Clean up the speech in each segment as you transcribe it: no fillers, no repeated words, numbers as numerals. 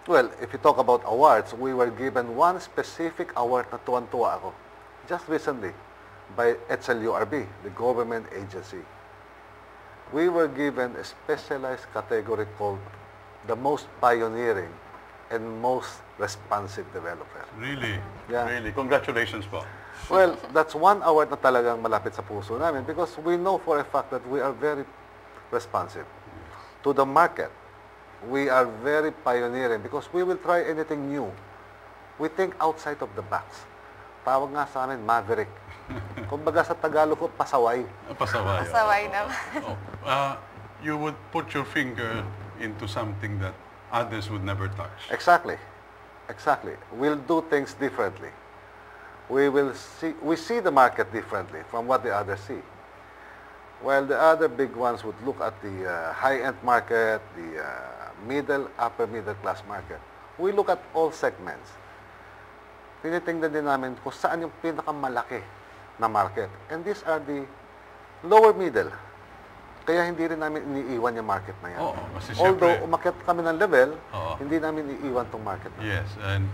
Well, if you talk about awards, we were given one specific award na tuwan-tuwa ako. Just recently, by HLURB, the government agency. We were given a specialized category called the most pioneering and most responsive developer. Really? Yeah. Really? Congratulations po. Well, that's one award na talagang malapit sa puso namin because we know for a fact that we are very responsive to the market. We are very pioneering because we will try anything new. We think outside of the box. Tawag nga sa amin, maverick. Kumbaga sa Tagalog ko, pasaway. Pasaway. Pasaway naman. Oh. You would put your finger into something that others would never touch. Exactly. Exactly. We'll do things differently. We see the market differently from what the others see. While the other big ones would look at the high-end market, the upper middle class market, we look at all segments. Tinitingnan din namin kung saan yung pinakamalaki na market. And these are the lower middle. Kaya hindi rin namin iniiwan yung market na yan. Oo, kasi Although syempre- umakyat kami ng level, Oo. hindi namin iiwan tong market na. Yes, and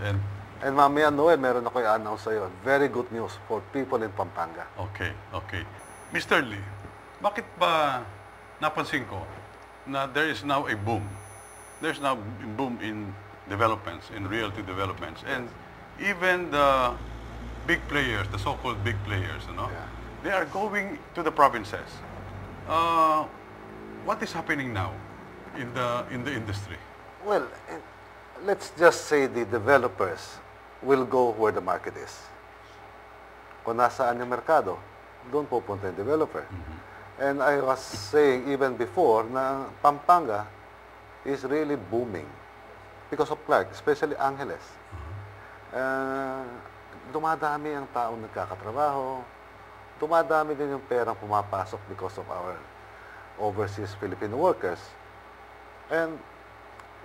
And mamaya, Noel, meron ako i-announce sa'yo. Very good news for people in Pampanga. okay, okay. Mr. Lee, bakit ba napansin ko na there is now a boom? There's now a boom in developments, in realty developments. And even the big players, the so-called big players, you know, Yeah. they are going to the provinces. What is happening now in the industry? Well, let's just say the developers will go where the market is. Kung nasaan yung merkado, doon pupunta yung developer. And I was saying even before na Pampanga is really booming because of Clark, especially Angeles. Dumadami ang taong nagkakatrabaho, dumadami din yung perang pumapasok because of our overseas Filipino workers. And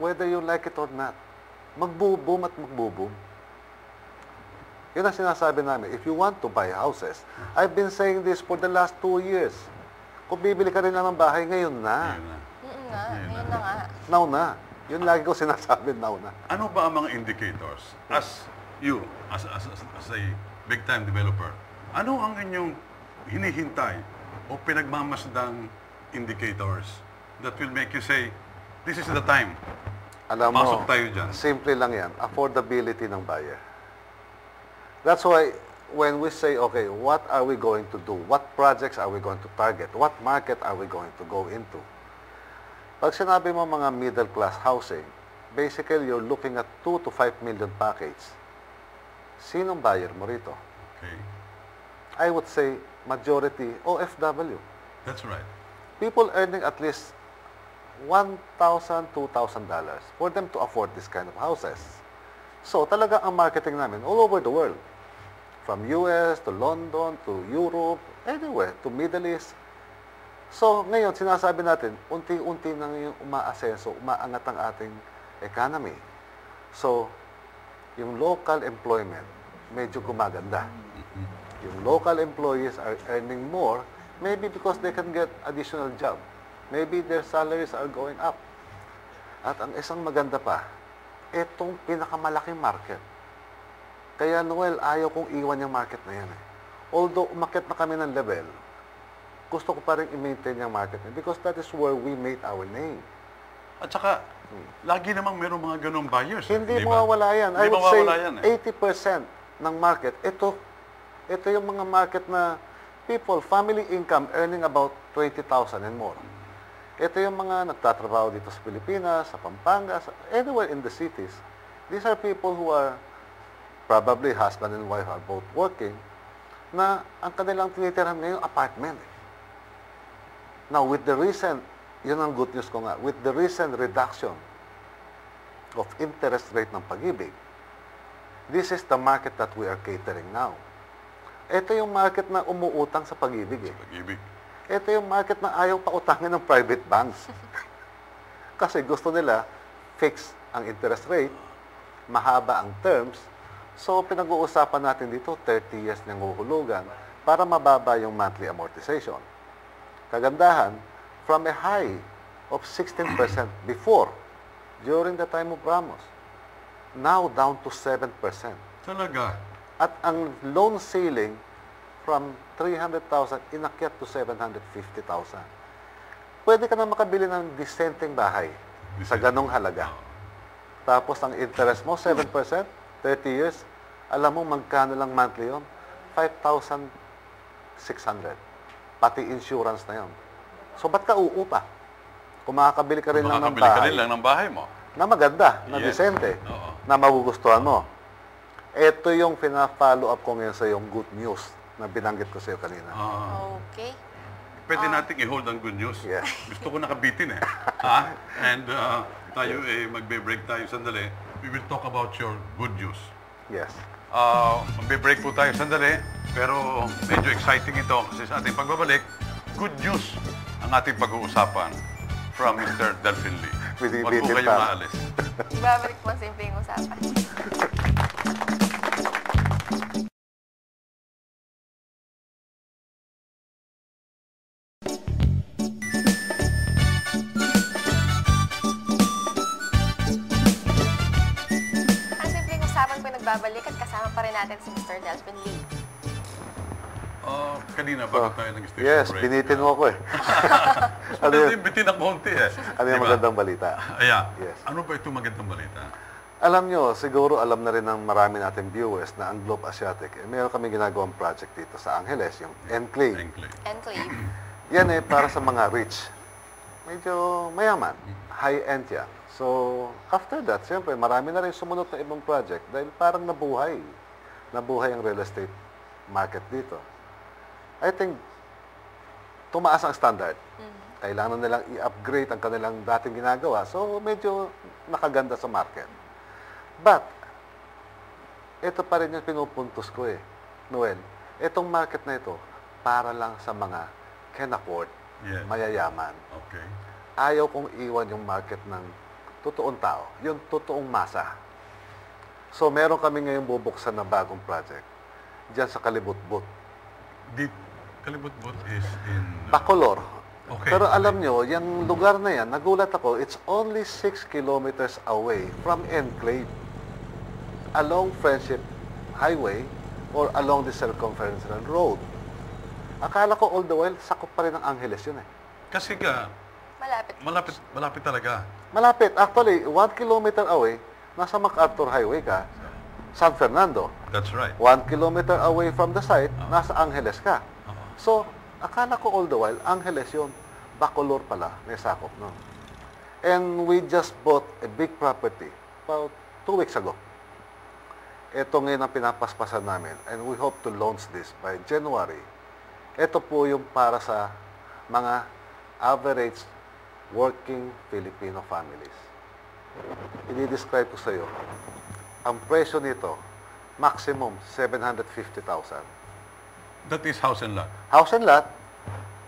whether you like it or not, magbo-boom at magbo-boom. Yun ang sinasabi namin. If you want to buy houses, I've been saying this for the last 2 years. Kung bibili ka rin lang ng bahay, ngayon na. Ayun na. Ngayon na nga. Now na. Yun lagi ko sinasabi, now na. Ano ba ang mga indicators? As you, as a big-time developer, ano ang inyong hinihintay o pinagmamasdang indicators that will make you say, this is the time? Alam mo, Pasok tayo dyan. simple lang yan. Affordability ng buyer. That's why when we say, okay, what are we going to do? What projects are we going to target? What market are we going to go into? Pag sinabi mo mga middle class housing, basically you're looking at 2 to 5 million package. Sinong buyer mo rito? Okay. I would say majority OFW. That's right. People earning at least $1,000, $2,000 for them to afford this kind of houses. So talaga ang marketing namin all over the world. From US to London to Europe, anywhere, to Middle East. So ngayon sinasabi natin, unti-unti nang yung umaasenso, umaangat ang ating economy. So yung local employment medyo gumaganda. Yung local employees are earning more, maybe because they can get additional job. Maybe their salaries are going up. At ang isang maganda pa, itong pinakamalaking market. Kaya Noel, ayaw kong iwan yung market na yan. Although umakyat na kami ng level, gusto ko pa rin i-maintain yung market na because that is where we made our name. At saka, lagi namang merong mga ganong buyers. Hindi di ba? mawawala yan. I Hindi would say mawawala yan, eh. 80% ng market, ito yung mga market na people, family income earning about 20,000 and more. Ito yung mga nagtatrabaho dito sa Pilipinas, sa Pampanga, anywhere in the cities. These are people who are probably husband and wife are both working, na ang kanilang tinitirahan ngayon apartment. Now, with the recent, yun ang good news ko nga, with the recent reduction of interest rate ng Pag-ibig, this is the market that we are catering now. Ito yung market na umuutang sa Pag-ibig eh. Pag-ibig. Ito yung market na ayaw pa utangin ng private banks. Kasi gusto nila fix ang interest rate, mahaba ang terms, so pinag-uusapan natin dito 30 years ng huhulugan para mababa yung monthly amortization. Kagandahan, from a high of 16% before, during the time of Ramos, now down to 7%. Talaga. At ang loan ceiling from 300,000 inakyat to 750,000. Pwede ka na makabili ng disenteng bahay sa ganong halaga. Tapos ang interest mo, 7%, 30 years, alam mo magkano lang monthly yun? 5,600. Pati insurance na yun. So, ba't ka uupa? Kung makakabili ka rin lang ng Makakabili ka bahay rin lang ng bahay mo. na maganda, na Yes. disente, Oo. na magugustuhan mo. Ito yung pina-follow up ko ngayon sa yung good news na binanggit ko sa iyo kanina. Okay. Pwede nating i-hold ang good news. Yes. Gusto ko nakabitin eh. Ha? And tayo magbe-break tayo sandali. We will talk about your good news. Yes. Magbe-break po tayo sandali. Pero medyo exciting ito kasi sa ating pagbabalik, good news ang ating pag-uusapan from Mr. Delphin Lee. Huwag po Binibitin kayong pa. maalis. Ibabalik po simple yung usapan. Ang simpleng usapan po nagbabalik at kasama pa rin natin si Mr. Delphin Lee. Kanina bago tayo nag-station Yes, break. binitin mo ko eh. ano Ano yun? bitin ng konti eh. Ano yung Diba? magandang balita? Ayan. Yes. Ano ba itong magandang balita? Alam nyo, siguro alam na rin ng marami nating viewers na ang Globe Asiatic, meron kami ginagawang project dito sa Angeles, yung Enclave. Enclave. Enclave. Yan eh, para sa mga rich. Medyo mayaman. High-end yan. So, after that, siyempre, marami na rin sumunod na ibang project dahil parang nabuhay. Nabuhay ang real estate market dito. I think, tumaas ang standard. Kailangan nilang i-upgrade ang kanilang dating ginagawa. So, medyo nakaganda sa market. But, ito pa rin yung pinupuntos ko eh. Noel, itong market na ito, para lang sa mga can afford, Yes. mayayaman. Okay. Ayaw kong iwan yung market ng totoong tao, yung totoong masa. So, meron kami ngayong bubuksan na bagong project diyan sa Kalibutbut. Kalibutbut is in... Bacolor. Okay. Pero alam nyo, yung lugar na yan, nagulat ako, it's only 6 kilometers away from Enclave. Along Friendship Highway or along the Circumferential Road. Akala ko all the while, sakop pa rin ng Angeles yun eh. Kasi ka, Malapit. malapit talaga. Malapit. Actually, 1 kilometer away, nasa MacArthur Highway ka, San Fernando. That's right. 1 kilometer away from the site, nasa Angeles ka. Oo. So, akala ko all the while, Angeles yun. Bacolor pala, may sakop nun. And we just bought a big property about 2 weeks ago. Ito ngayon ang pinapaspasan namin. And we hope to launch this by January. Ito po yung para sa mga average working Filipino families. I-describe ko sa iyo. Ang presyo nito, maximum 750,000. That is house and lot. House and lot,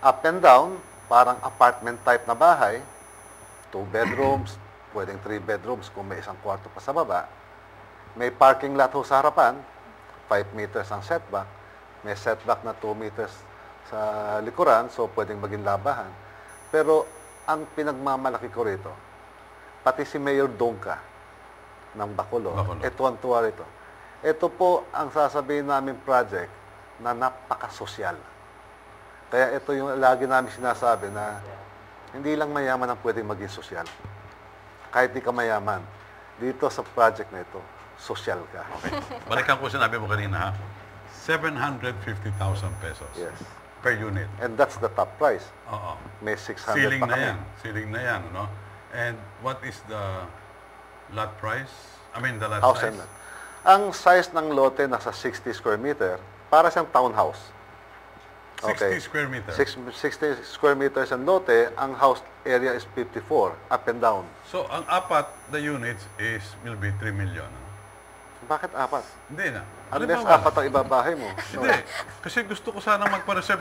up and down, parang apartment type na bahay, 2 bedrooms, pwedeng 3 bedrooms kung may isang kwarto pa sa baba. May parking lot ho sa harapan, 5 meters ang setback. May setback na 2 meters sa likuran, so pwedeng maging labahan. Pero ang pinagmamalaki ko rito, pati si Mayor Dongka ng Bacolor, ito ang tuwa rito. Ito po ang sasabihin namin project na napaka-sosyal. Kaya ito yung lagi namin sinasabi na hindi lang mayaman ang pwedeng maging sosyal. Kahit di ka mayaman, dito sa project na ito, sosyal ka. Okay. Balikan ko sinabi mo kanina ha. 750,000 pesos. Yes. Per unit. And that's the top price. Oo. May 600 Ceiling pa na kami. yan. Ceiling na yan, no? And what is the lot price? I mean, the lot House size? and lot. Ang size ng lote nasa 60 square meter, para siyang townhouse. 60 square meter. 60 square meters ang lote, ang house area is 54, up and down. So, ang apat na units will be 3 million. Ano? Bakit apat? Hindi na. Unless Halimbawa, apat ang ibabahay mo. Hindi. Kasi gusto ko sanang magpa-reserve